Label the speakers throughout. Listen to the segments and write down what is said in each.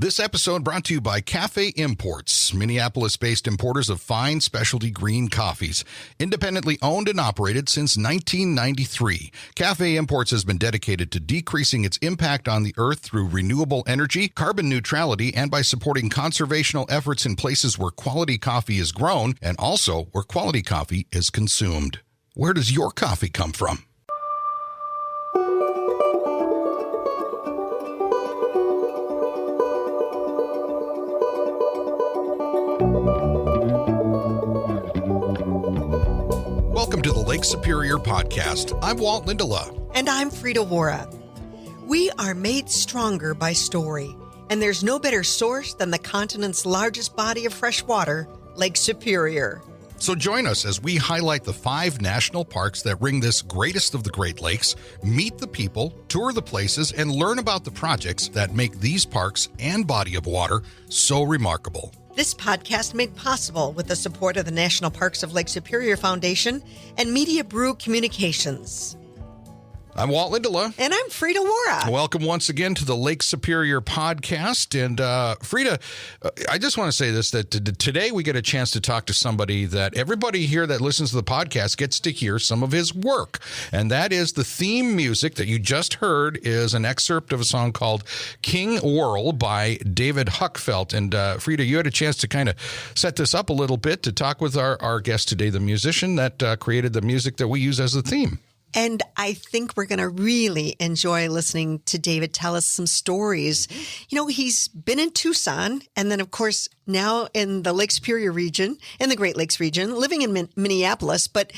Speaker 1: This episode brought to you by Cafe Imports, Minneapolis-based importers of fine specialty green coffees. Independently owned and operated since 1993, Cafe Imports has been dedicated to decreasing its impact on the earth through renewable energy, carbon neutrality, and by supporting conservational efforts in places where quality coffee is grown and also where quality coffee is consumed. Where does your coffee come from? Welcome to the Lake Superior Podcast. I'm Walt Lindala.
Speaker 2: And I'm Frida Waara. We are made stronger by story, and there's no better source than the continent's largest body of fresh water, Lake Superior.
Speaker 1: So join us as we highlight the 5 national parks that ring this greatest of the Great Lakes, meet the people, tour the places, and learn about the projects that make these parks and body of water so remarkable.
Speaker 2: This podcast made possible with the support of the National Parks of Lake Superior Foundation and Media Brew Communications.
Speaker 1: I'm Walt Lindala.
Speaker 2: And I'm Frida Waara.
Speaker 1: Welcome once again to the Lake Superior Podcast. And Frida, I just want to say this, that today we get a chance to talk to somebody that everybody here that listens to the podcast gets to hear some of his work. And that is the theme music that you just heard is an excerpt of a song called King Whirl by David Huckfelt. And Frida, you had a chance to kind of set this up a little bit to talk with our guest today, the musician that created the music that we use as the theme.
Speaker 2: And I think we're going to really enjoy listening to David tell us some stories. You know, he's been in Tucson and then, of course, now in the Lake Superior region, in the Great Lakes region, living in Minneapolis. But,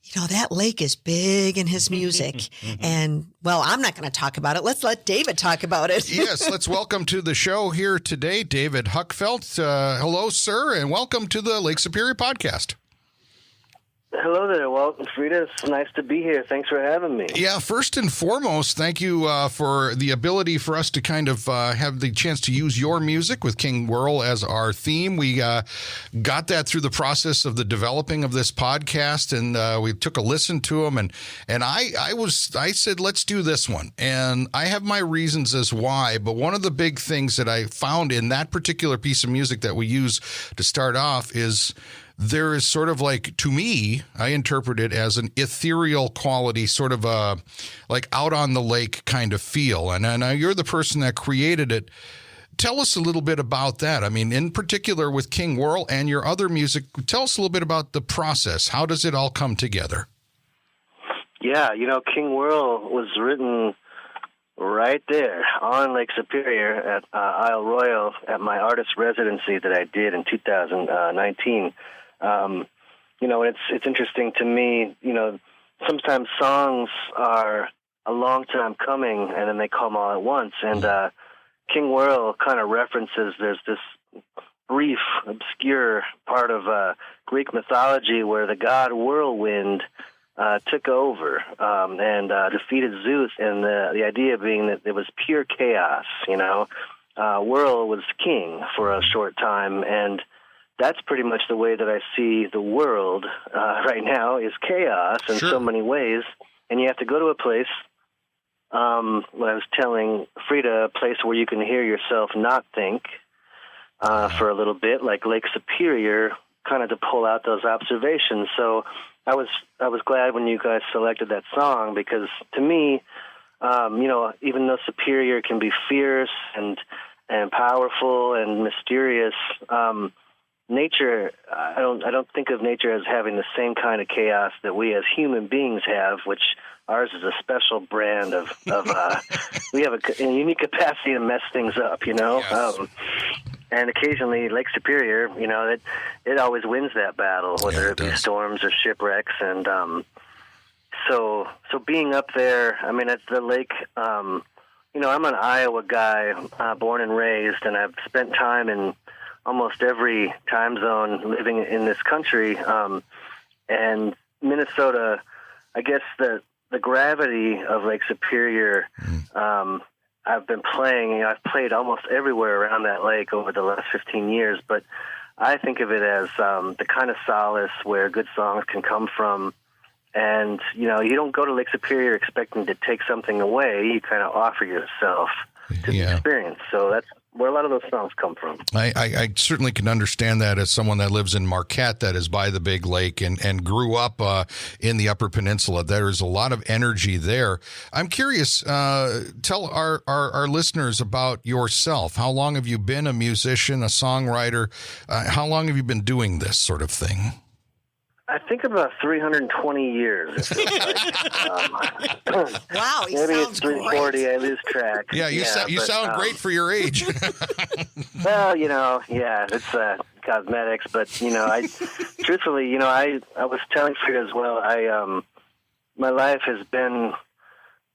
Speaker 2: you know, that lake is big in his music. And, well, I'm not going to talk about it. Let's let David talk about it.
Speaker 1: Yes, let's welcome to the show here today, David Huckfelt. Hello, sir, and welcome to the Lake Superior Podcast.
Speaker 3: Hello there, Walt and Frida. It's nice to be here. Thanks for having me.
Speaker 1: Yeah, first and foremost, thank you for the ability for us to kind of have the chance to use your music with King Whirl as our theme. We got that through the process of the developing of this podcast, and we took a listen to them, and I said, let's do this one. And I have my reasons as why, but one of the big things that I found in that particular piece of music that we use to start off is there is sort of like, to me, I interpret it as an ethereal quality, sort of a like out on the lake kind of feel. And you're the person that created it. Tell us a little bit about that. I mean, in particular with King Whirl and your other music, tell us a little bit about the process. How does it all come together?
Speaker 3: Yeah, you know, King Whirl was written right there on Lake Superior at Isle Royale at my artist residency that I did in 2019. You know, it's interesting to me, you know, sometimes songs are a long time coming and then they come all at once. And King Whirl kind of references, there's this brief, obscure part of Greek mythology where the god Whirlwind took over and defeated Zeus, and the idea being that it was pure chaos, you know. Whirl was king for a short time, and that's pretty much the way that I see the world right now, is chaos in so many ways. And you have to go to a place, what I was telling Frida, a place where you can hear yourself not think for a little bit, like Lake Superior, kind of to pull out those observations. So I was glad when you guys selected that song, because to me, you know, even though Superior can be fierce and powerful and mysterious, nature, I don't think of nature as having the same kind of chaos that we as human beings have, which ours is a special brand of we have a unique capacity to mess things up, you know. Yes. And occasionally Lake Superior, you know, it always wins that battle, whether it be storms or shipwrecks. And so being up there, I mean, at the lake, you know, I'm an Iowa guy, born and raised, and I've spent time in almost every time zone living in this country. And Minnesota, I guess the gravity of Lake Superior, I've been playing, you know, I've played almost everywhere around that lake over the last 15 years, but I think of it as the kind of solace where good songs can come from. And, you know, you don't go to Lake Superior expecting to take something away. You kind of offer yourself to the experience. So where a lot of those songs come from.
Speaker 1: I certainly can understand that as someone that lives in Marquette, that is by the big lake, and grew up in the Upper Peninsula. There is a lot of energy there. I'm curious, tell our listeners about yourself. How long have you been a musician, a songwriter? How long have you been doing this sort of thing?
Speaker 3: I think about 320 years.
Speaker 2: Wow, he
Speaker 3: maybe
Speaker 2: sounds
Speaker 3: it's 340.
Speaker 2: great.
Speaker 3: I lose track.
Speaker 1: Yeah, you sound great for your age.
Speaker 3: Well, it's cosmetics, but truthfully, I was telling Frida as well. My life has been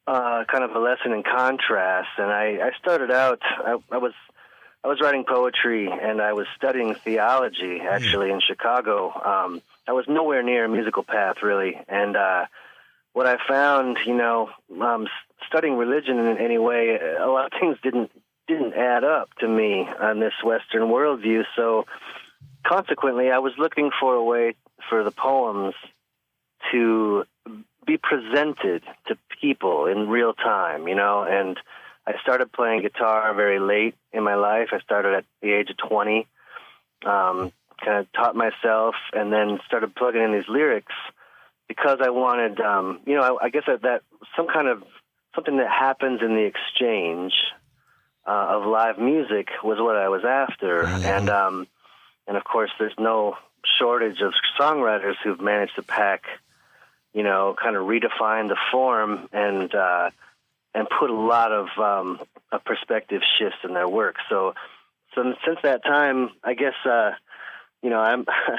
Speaker 3: kind of a lesson in contrast, and I started out. I was writing poetry, and I was studying theology actually in Chicago. I was nowhere near a musical path, really. And what I found, studying religion in any way, a lot of things didn't add up to me on this Western worldview. So consequently, I was looking for a way for the poems to be presented to people in real time, and I started playing guitar very late in my life. I started at the age of 20. Kind of taught myself, and then started plugging in these lyrics because I wanted, I guess that something that happens in the exchange of live music was what I was after, and of course, there's no shortage of songwriters who've managed to pack, kind of redefine the form and put a lot of perspective shifts in their work. So since that time, I guess.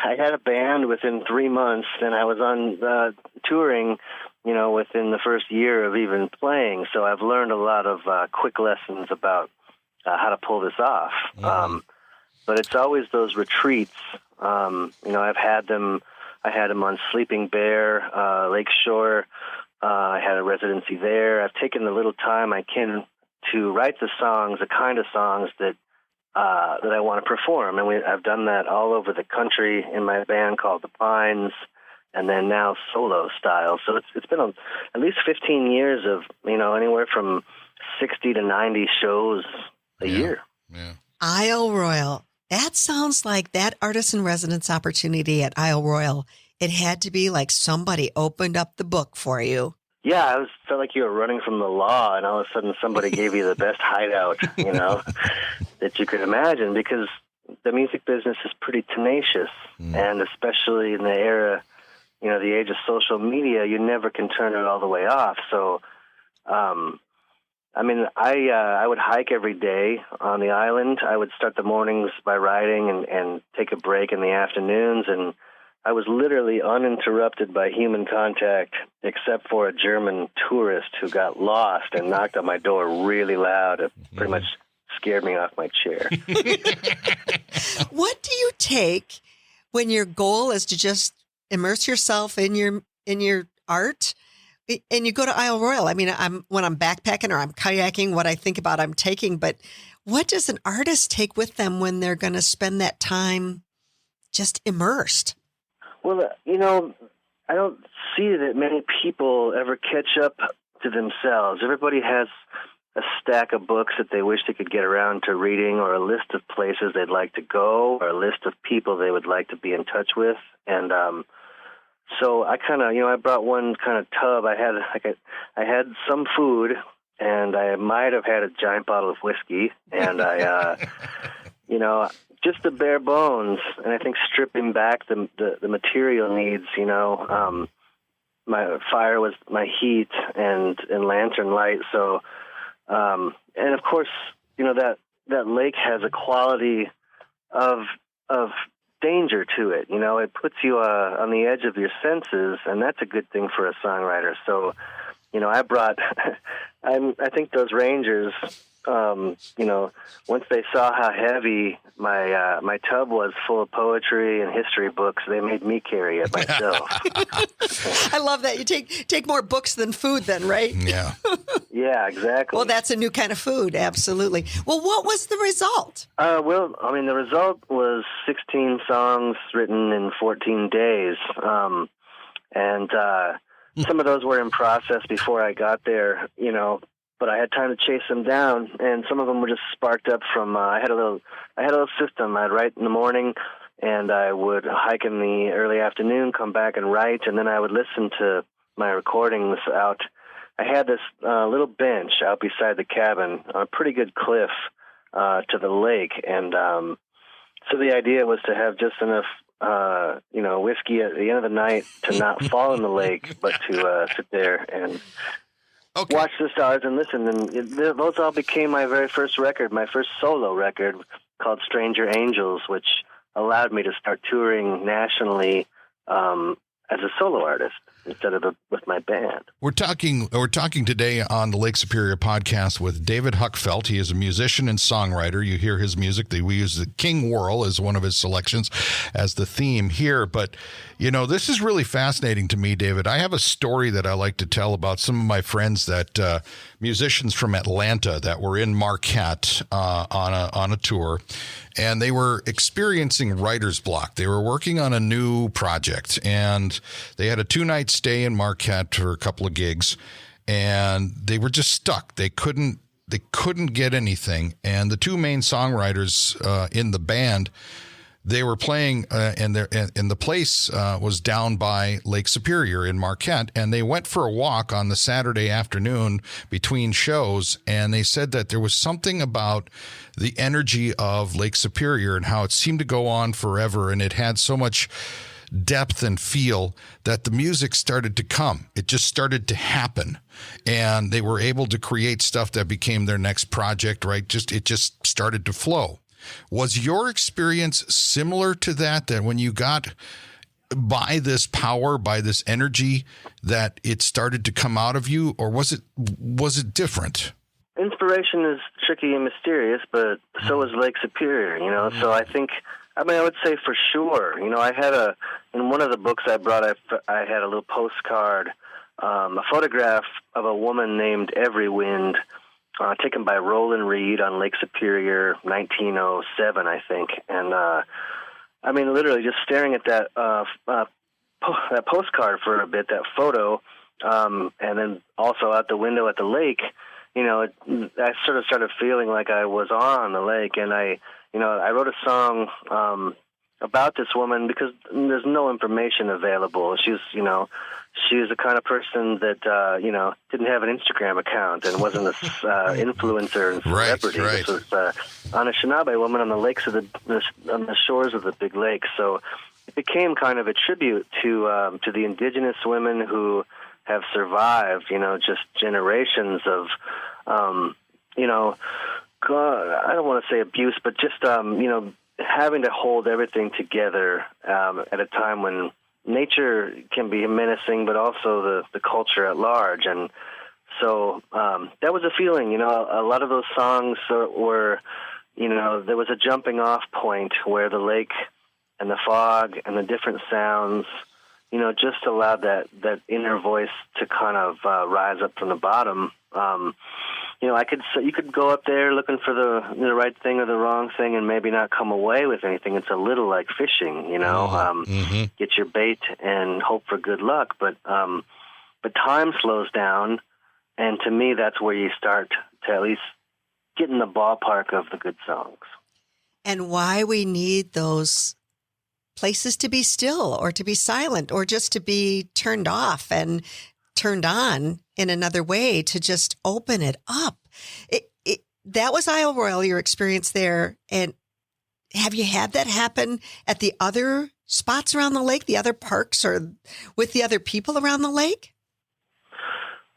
Speaker 3: I had a band within 3 months, and I was on touring, within the first year of even playing. So I've learned a lot of quick lessons about how to pull this off. But it's always those retreats. I've had them. I had them on Sleeping Bear, Lakeshore. I had a residency there. I've taken the little time I can to write the kind of songs that I want to perform. And I've done that all over the country in my band called The Pines, and then now solo style. So it's been at least 15 years of, anywhere from 60 to 90 shows a year.
Speaker 1: Yeah.
Speaker 2: Isle Royale. That sounds like that artist in residence opportunity at Isle Royale. It had to be like somebody opened up the book for you.
Speaker 3: Yeah, felt like you were running from the law, and all of a sudden somebody gave you the best hideout, that you could imagine, because the music business is pretty tenacious, and especially in the era, the age of social media, you never can turn it all the way off. So, I would hike every day on the island. I would start the mornings by riding and take a break in the afternoons, and I was literally uninterrupted by human contact, except for a German tourist who got lost and knocked on my door really loud. It pretty much scared me off my chair.
Speaker 2: What do you take when your goal is to just immerse yourself in your art, and you go to Isle Royale? I mean, when I'm backpacking or I'm kayaking, what I think about I'm taking, but what does an artist take with them when they're going to spend that time just immersed?
Speaker 3: Well, I don't see that many people ever catch up to themselves. Everybody has a stack of books that they wish they could get around to reading, or a list of places they'd like to go, or a list of people they would like to be in touch with. And so I kind of, I brought one kind of tub. I had some food, and I might have had a giant bottle of whiskey, and I, just the bare bones, and I think stripping back the material needs, my fire was my heat and lantern light. So, and of course, that lake has a quality of danger to it. It puts you on the edge of your senses, and that's a good thing for a songwriter. So, I brought, I think those rangers, once they saw how heavy my tub was full of poetry and history books, they made me carry it myself.
Speaker 2: I love that. You take more books than food then, right?
Speaker 1: Yeah.
Speaker 3: Yeah, exactly.
Speaker 2: Well, that's a new kind of food. Absolutely. Well, what was the result?
Speaker 3: The result was 16 songs written in 14 days. And some of those were in process before I got there, but I had time to chase them down, and some of them were just sparked up from. I had a little system. I'd write in the morning, and I would hike in the early afternoon, come back and write, and then I would listen to my recordings out. I had this little bench out beside the cabin on a pretty good cliff to the lake, and so the idea was to have just enough, whiskey at the end of the night to not fall in the lake, but to sit there and watch the stars and listen. And those all became my very first record, my first solo record called Stranger Angels, which allowed me to start touring nationally as a solo artist instead of with my band.
Speaker 1: We're talking today on the Lake Superior podcast with David Huckfelt. He is a musician and songwriter. You hear his music. We use the King Whirl as one of his selections as the theme here. But, this is really fascinating to me, David. I have a story that I like to tell about some of my friends that musicians from Atlanta that were in Marquette on a tour, and they were experiencing writer's block. They were working on a new project, and they had a 2-night stay in Marquette for a couple of gigs, and they were just stuck. They couldn't get anything. And the two main songwriters in the band, they were playing, and the place was down by Lake Superior in Marquette, and they went for a walk on the Saturday afternoon between shows, and they said that there was something about the energy of Lake Superior and how it seemed to go on forever, and it had so much depth and feel that the music started to come. It just started to happen, and they were able to create stuff that became their next project, right? It just started to flow. Was your experience similar to that when you got by this power, by this energy, that it started to come out of you, or was it different?
Speaker 3: Inspiration is tricky and mysterious, but so is Lake Superior, So I would say for sure. I had in one of the books I brought, I had a little postcard, a photograph of a woman named Every Wind, taken by Roland Reed on Lake Superior, 1907, I think. And literally just staring at that that postcard for a bit, that photo, and then also out the window at the lake. I sort of started feeling like I was on the lake, and I wrote a song about this woman because there's no information available. She was the kind of person that didn't have an Instagram account and wasn't a influencer and celebrity.
Speaker 1: Right.
Speaker 3: This was Anishinaabe woman on the lakes on the shores of the big lake. So it became kind of a tribute to the indigenous women who have survived, just generations of, I don't want to say abuse, but just, having to hold everything together at a time when nature can be menacing, but also the culture at large. And so that was a feeling, a lot of those songs were, there was a jumping off point where the lake and the fog and the different sounds, just allowed that inner voice to kind of rise up from the bottom. You could go up there looking for the right thing or the wrong thing and maybe not come away with anything. It's a little like fishing, get your bait and hope for good luck. But time slows down, and to me, that's where you start to at least get in the ballpark of the good songs.
Speaker 2: And why we need those places to be still or to be silent or just to be turned off and turned on in another way, to just open it up. That was Isle Royale, your experience there. And have you had that happen at the other spots around the lake, the other parks, or with the other people around the lake?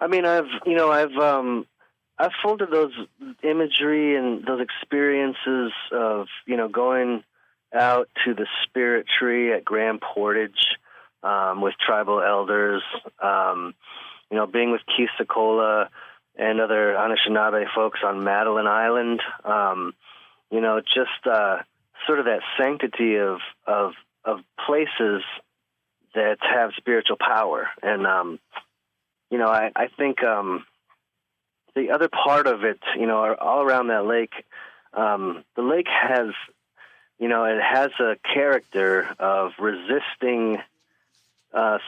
Speaker 3: I've folded those imagery and those experiences of, going out to the spirit tree at Grand Portage with tribal elders, being with Keith Secola and other Anishinaabe folks on Madeline Island, just sort of that sanctity of places that have spiritual power. And, I think the other part of it, all around that lake, the lake has, it has a character of resisting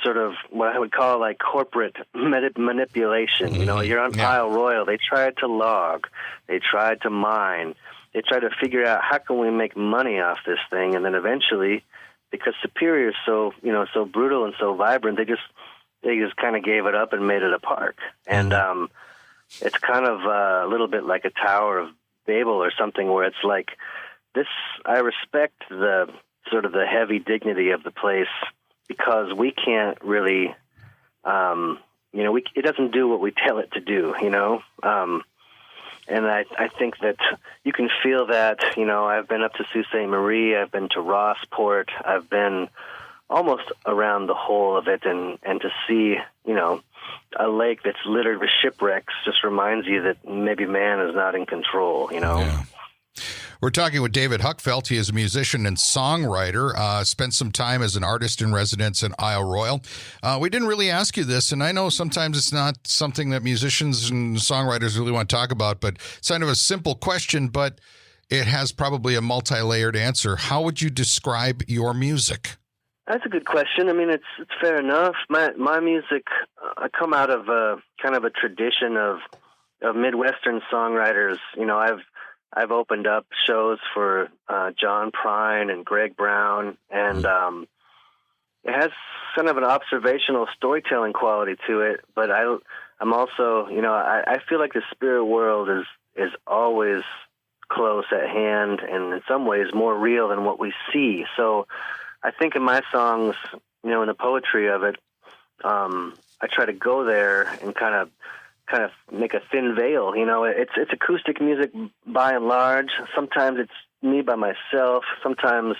Speaker 3: sort of what I would call like corporate manipulation. You know, you're on Isle Royale. They tried to log. They tried to mine. They tried to figure out how can we make money off this thing. And then eventually, because Superior is so, so brutal and so vibrant, they just kind of gave it up and made it a park. And it's kind of a little bit like a Tower of Babel or something, where it's like this. I respect the sort of the heavy dignity of the place, because we can't really, it doesn't do what we tell it to do, and I think that you can feel that. I've been up to Sault Ste. Marie, I've been to Rossport, I've been almost around the whole of it, and to see, a lake that's littered with shipwrecks just reminds you that maybe man is not in control,
Speaker 1: Yeah. We're talking with David Huckfelt. He is a musician and songwriter, spent some time as an artist in residence in Isle Royale. We didn't really ask you this, and I know sometimes it's not something that musicians and songwriters really want to talk about, but it's kind of a simple question, but it has probably a multi-layered answer. How would you describe your music?
Speaker 3: That's a good question. I mean, it's fair enough. My music, I come out of kind of a tradition of Midwestern songwriters. I've opened up shows for John Prine and Greg Brown, and it has kind of an observational storytelling quality to it. But I'm also, I feel like the spirit world is always close at hand, and in some ways more real than what we see. So I think in my songs, in the poetry of it, I try to go there and kind of make a thin veil. It's acoustic music by and large. Sometimes it's me by myself. Sometimes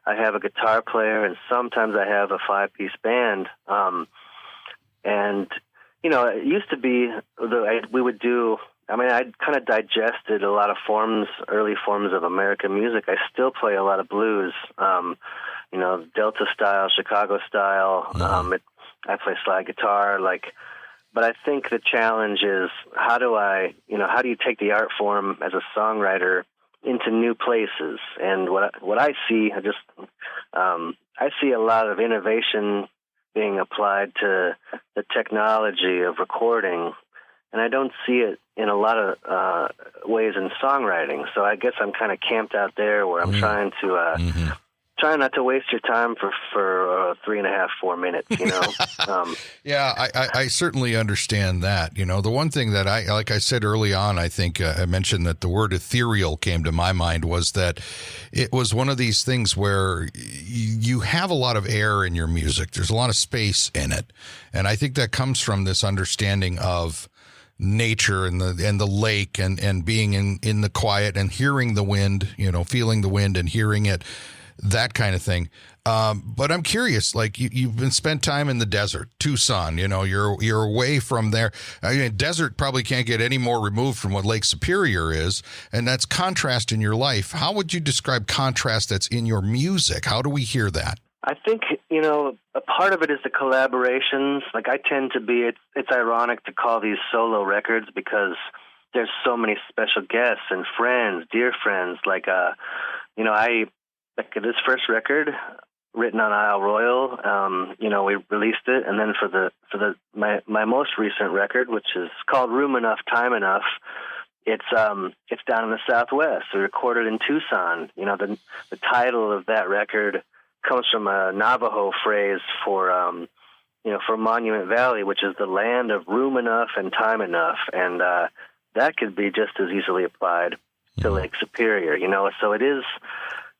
Speaker 3: I have a guitar player, and sometimes I have a 5-piece band. It used to be we would do. I mean, I kind of digested a lot of early forms of American music. I still play a lot of blues, Delta style, Chicago style. I play slide guitar, but I think the challenge is how do you take the art form as a songwriter into new places? And what I see, I see a lot of innovation being applied to the technology of recording, and I don't see it in a lot of ways in songwriting. So I guess I'm kind of camped out there, where I'm trying to. Try not to waste your time for 3.5, 4 minutes,
Speaker 1: Yeah, I certainly understand that. The one thing that like I said early on, I think I mentioned that the word ethereal came to my mind, was that it was one of these things where you have a lot of air in your music. There's a lot of space in it. And I think that comes from this understanding of nature and the lake and being in the quiet and hearing the wind, feeling the wind and hearing it. That kind of thing. But I'm curious, like you've been spent time in the desert, Tucson, you're away from there. Desert probably can't get any more removed from what Lake Superior is. And that's contrast in your life. How would you describe contrast that's in your music? How do we hear that?
Speaker 3: I think, a part of it is the collaborations. Like I tend to be, it's ironic to call these solo records because there's so many special guests and friends, dear friends. This first record, written on Isle Royale, we released it, and then for my most recent record, which is called Room Enough, Time Enough, it's down in the Southwest. We recorded in Tucson. The title of that record comes from a Navajo phrase for Monument Valley, which is the land of room enough and time enough, and that could be just as easily applied to Lake Superior. So it is.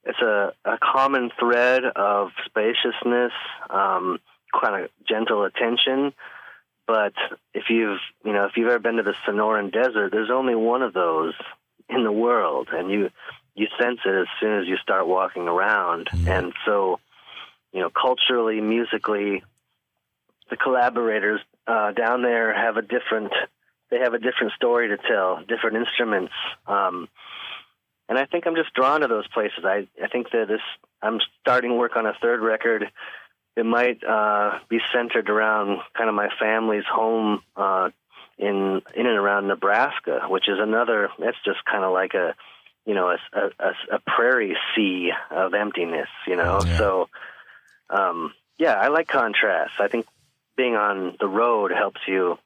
Speaker 3: It's a common thread of spaciousness, kind of gentle attention. But if you've ever been to the Sonoran Desert, there's only one of those in the world, and you sense it as soon as you start walking around. And so, culturally, musically, the collaborators down there have a different story to tell, different instruments. And I think I'm just drawn to those places. I think that I'm starting work on a third record. It might be centered around kind of my family's home in and around Nebraska, which is that's just kind of like a prairie sea of emptiness,
Speaker 1: Yeah.
Speaker 3: So yeah, I like contrast. I think being on the road helps you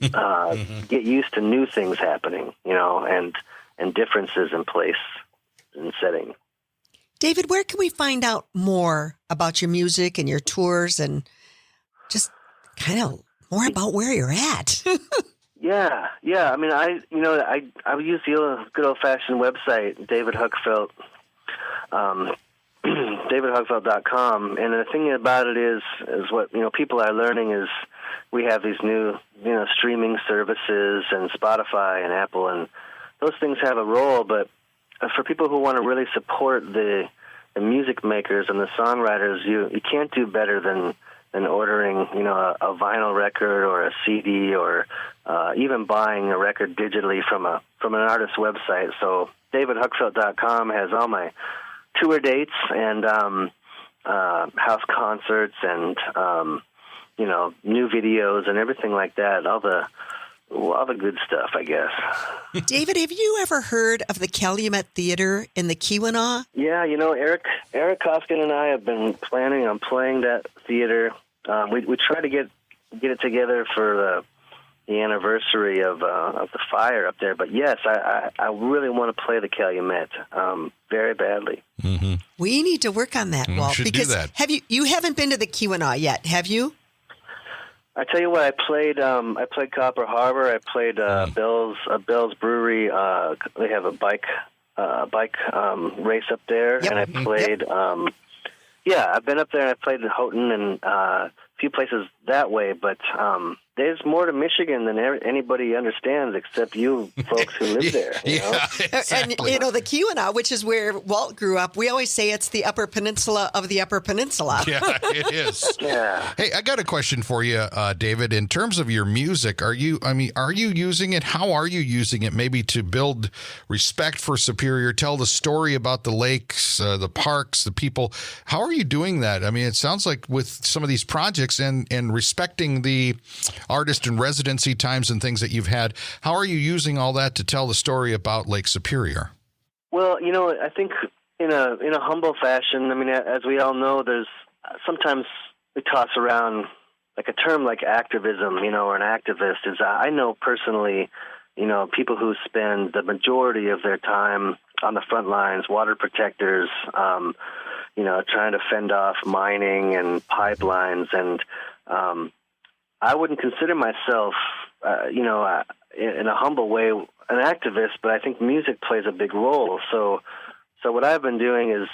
Speaker 3: get used to new things happening, and differences in place and setting.
Speaker 2: David, where can we find out more about your music and your tours and just kind of more about where you're at?
Speaker 3: Yeah. I mean, I use the good old-fashioned website, David Huckfelt, davidhuckfelt.com. And the thing about it is what people are learning is we have these new streaming services and Spotify and Apple, and those things have a role. But for people who want to really support the music makers and the songwriters, you can't do better than ordering a vinyl record or a CD or even buying a record digitally from an artist's website. So davidhuckfelt.com has all my tour dates and house concerts and new videos and everything like that. All the good stuff, I guess.
Speaker 2: David, have you ever heard of the Calumet Theater in the Keweenaw?
Speaker 3: Yeah, Eric Koskin and I have been planning on playing that theater. We try to get it together for the anniversary of the fire up there. But yes, I really want to play the Calumet very badly.
Speaker 2: Mm-hmm. We need to work on that, Walt.
Speaker 1: Should
Speaker 2: because
Speaker 1: do that.
Speaker 2: You haven't been to the Keweenaw yet, have you?
Speaker 3: I tell you what, I played Copper Harbor. I played Bell's Brewery. They have a bike race up there,
Speaker 2: yep.
Speaker 3: And I played. I've been up there. And I played in Houghton and a few places that way. But there's more to Michigan than anybody understands, except you folks who live there.
Speaker 1: Yeah, exactly.
Speaker 2: And the Keweenaw, which is where Walt grew up, we always say it's the Upper Peninsula of the Upper Peninsula.
Speaker 1: Yeah, it is.
Speaker 3: Yeah.
Speaker 1: Hey, I got a question for you, David. In terms of your music, are you using it? How are you using it? Maybe to build respect for Superior, tell the story about the lakes, the parks, the people. How are you doing that? I mean, it sounds like with some of these projects and respecting the artist and residency times and things that you've had, how are you using all that to tell the story about Lake Superior?
Speaker 3: Well, I think in a humble fashion. I mean, as we all know, there's sometimes we toss around like a term like activism, or an activist. I know personally, people who spend the majority of their time on the front lines, water protectors, trying to fend off mining and pipelines, and I wouldn't consider myself, in a humble way, an activist, but I think music plays a big role. So what I've been doing is,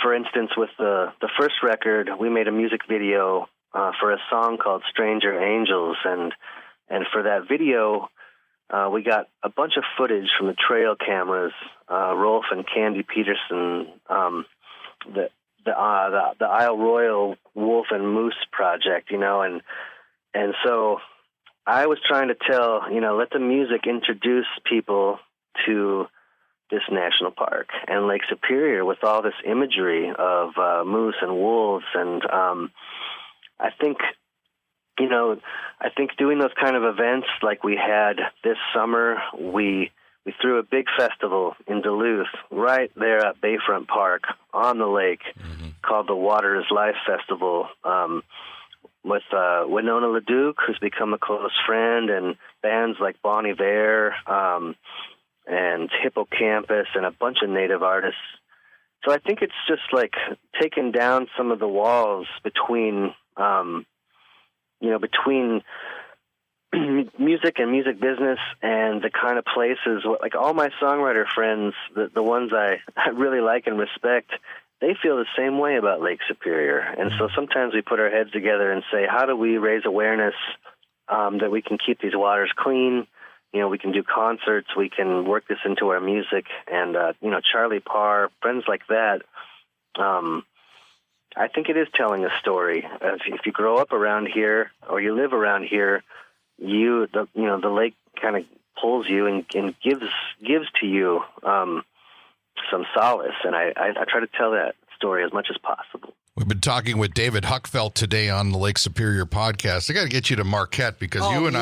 Speaker 3: for instance, with the first record, we made a music video for a song called "Stranger Angels," and for that video, we got a bunch of footage from the trail cameras, Rolf and Candy Peterson, the Isle Royale Wolf and Moose project, and so I was trying to tell, let the music introduce people to this national park and Lake Superior with all this imagery of moose and wolves, and I think doing those kind of events like we had this summer, we threw a big festival in Duluth, right there at Bayfront Park on the lake, called the Water is Life Festival, with Winona LaDuke, who's become a close friend, and bands like Bon Iver and Hippocampus and a bunch of native artists. So I think it's just like taking down some of the walls between music and music business and the kind of places, like all my songwriter friends, the ones I really like and respect, they feel the same way about Lake Superior. And so sometimes we put our heads together and say, how do we raise awareness that we can keep these waters clean? We can do concerts, we can work this into our music, and, Charlie Parr, friends like that. I think it is telling a story. If you grow up around here or you live around here, the lake kind of pulls you and gives to you some solace, and I try to tell that story as much as possible.
Speaker 1: We've been talking with David Huckfelt today on the Lake Superior podcast. I got to get you to Marquette because you and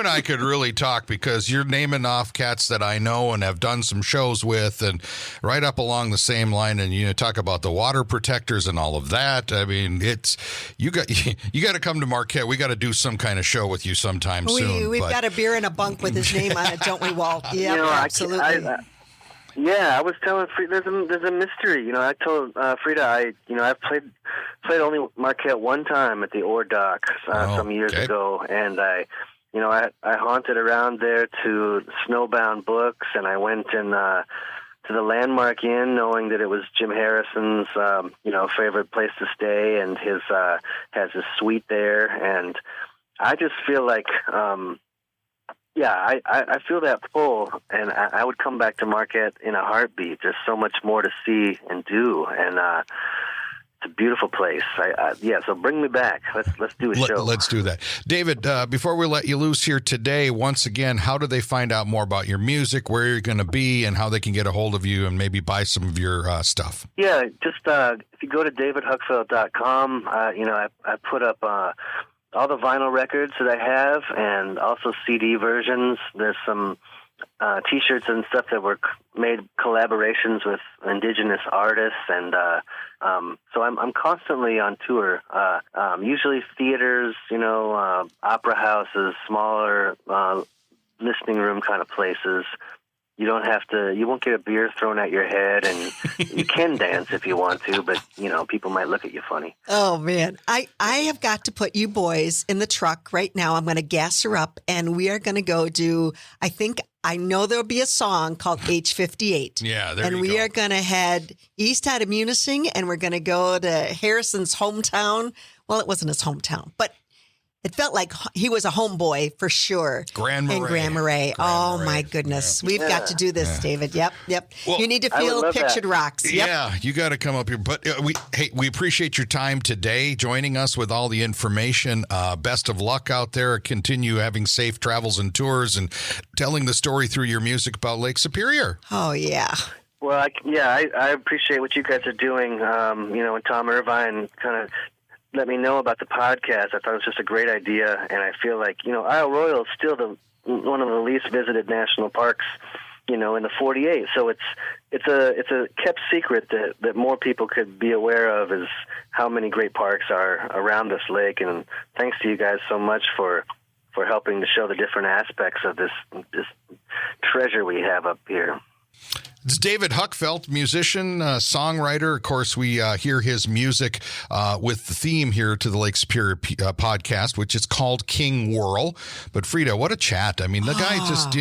Speaker 1: I could really talk, because you're naming off cats that I know and have done some shows with, and right up along the same line. And talk about the water protectors and all of that. I mean, you got to come to Marquette. We got to do some kind of show with you sometime soon.
Speaker 2: We've got a beer in a bunk with his name on it, don't we, Walt? Yeah, absolutely.
Speaker 3: I was telling Frida, there's a mystery. I told Frida, I've played only Marquette one time at the Ore Dock some years ago, and I haunted around there to Snowbound Books, and I went in to the Landmark Inn, knowing that it was Jim Harrison's favorite place to stay, and his has his suite there, and I just feel like. I feel that pull, and I would come back to Marquette in a heartbeat. There's so much more to see and do, and it's a beautiful place. So bring me back. Let's do a show.
Speaker 1: Let's do that. David, before we let you loose here today, once again, how do they find out more about your music, where you're going to be, and how they can get a hold of you and maybe buy some of your stuff?
Speaker 3: Yeah, just if you go to davidhuckfelt.com, I put up all the vinyl records that I have, and also CD versions. There's some T-shirts and stuff that were made collaborations with indigenous artists, and so I'm constantly on tour. Usually theaters, opera houses, smaller listening room kind of places. You won't get a beer thrown at your head, and you can dance if you want to, but, people might look at you funny.
Speaker 2: Oh, man. I have got to put you boys in the truck right now. I'm going to gas her up, and we are going to go do, I know there'll be a song called H58.
Speaker 1: Yeah, there you go.
Speaker 2: And we are going to head east out of Munising, and we're going to go to Harrison's hometown. Well, it wasn't his hometown, but it felt like he was a homeboy for sure.
Speaker 1: Grand Marais.
Speaker 2: Oh, my goodness. Yeah. We've got to do this, David. Yep. Well, you need to feel Pictured
Speaker 3: that.
Speaker 2: Rocks. Yep.
Speaker 1: Yeah, you got to come up here. But we appreciate your time today, joining us with all the information. Best of luck out there. Continue having safe travels and tours and telling the story through your music about Lake Superior.
Speaker 2: Oh, yeah.
Speaker 3: Well, I appreciate what you guys are doing. When Tom Irvine kind of let me know about the podcast, I thought it was just a great idea, and I feel like Isle Royale is still one of the least visited national parks, in the 48. So it's a kept secret that more people could be aware of, is how many great parks are around this lake. And thanks to you guys so much for helping to show the different aspects of this treasure we have up here.
Speaker 1: It's David Huckfelt, musician, songwriter. Of course, we hear his music with the theme here to the Lake Superior podcast, which is called King Whirl. But Frida, what a chat. I mean, the guy just,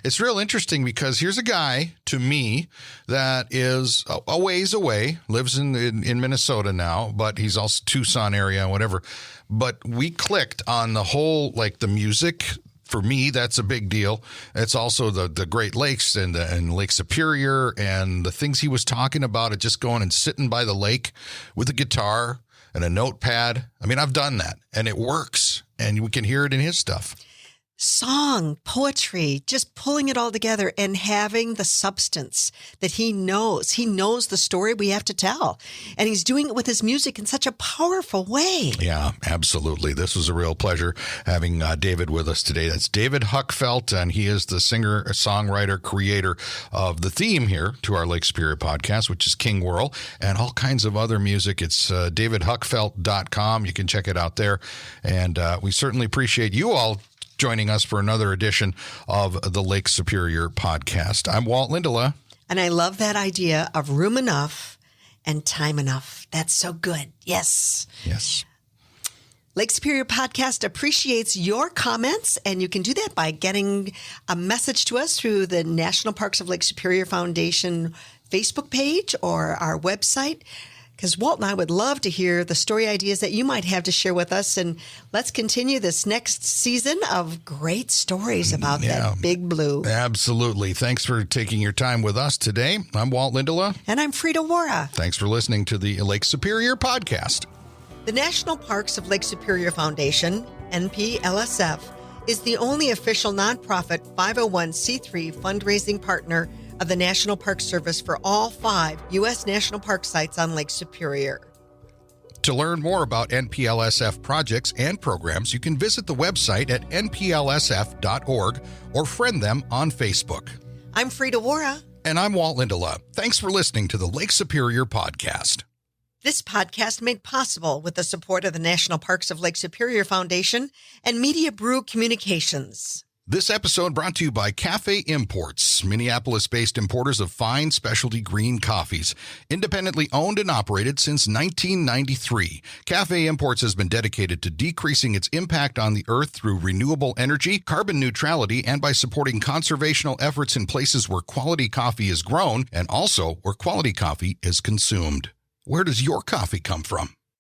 Speaker 1: it's real interesting, because here's a guy, to me, that is a ways away, lives in Minnesota now, but he's also Tucson area and whatever. But we clicked on the whole, like the music. For me, that's a big deal. It's also the Great Lakes and Lake Superior and the things he was talking about, it just going and sitting by the lake with a guitar and a notepad. I mean, I've done that, and it works, and we can hear it in his stuff.
Speaker 2: Song, poetry, just pulling it all together and having the substance that he knows. He knows the story we have to tell, and he's doing it with his music in such a powerful way.
Speaker 1: Yeah, absolutely. This was a real pleasure having David with us today. That's David Huckfelt, and he is the singer, songwriter, creator of the theme here to our Lake Superior podcast, which is King Whirl, and all kinds of other music. It's davidhuckfelt.com. You can check it out there, and we certainly appreciate you all joining us for another edition of the Lake Superior podcast. I'm Walt Lindala.
Speaker 2: And I love that idea of room enough and time enough. That's so good. Yes.
Speaker 1: Yes.
Speaker 2: Lake Superior Podcast appreciates your comments, and you can do that by getting a message to us through the National Parks of Lake Superior Foundation Facebook page or our website. Because Walt and I would love to hear the story ideas that you might have to share with us. And let's continue this next season of great stories about that big blue.
Speaker 1: Absolutely. Thanks for taking your time with us today. I'm Walt Lindala.
Speaker 2: And I'm Frida Waara.
Speaker 1: Thanks for listening to the Lake Superior podcast.
Speaker 2: The National Parks of Lake Superior Foundation, NPLSF, is the only official nonprofit 501c3 fundraising partner of the National Park Service for all 5 U.S. national park sites on Lake Superior.
Speaker 1: To learn more about NPLSF projects and programs, you can visit the website at nplsf.org or friend them on Facebook.
Speaker 2: I'm Frida Waara.
Speaker 1: And I'm Walt Lindala. Thanks for listening to the Lake Superior Podcast.
Speaker 2: This podcast made possible with the support of the National Parks of Lake Superior Foundation and Media Brew Communications.
Speaker 1: This episode brought to you by Cafe Imports, Minneapolis-based importers of fine specialty green coffees. Independently owned and operated since 1993, Cafe Imports has been dedicated to decreasing its impact on the earth through renewable energy, carbon neutrality, and by supporting conservational efforts in places where quality coffee is grown and also where quality coffee is consumed. Where does your coffee come from?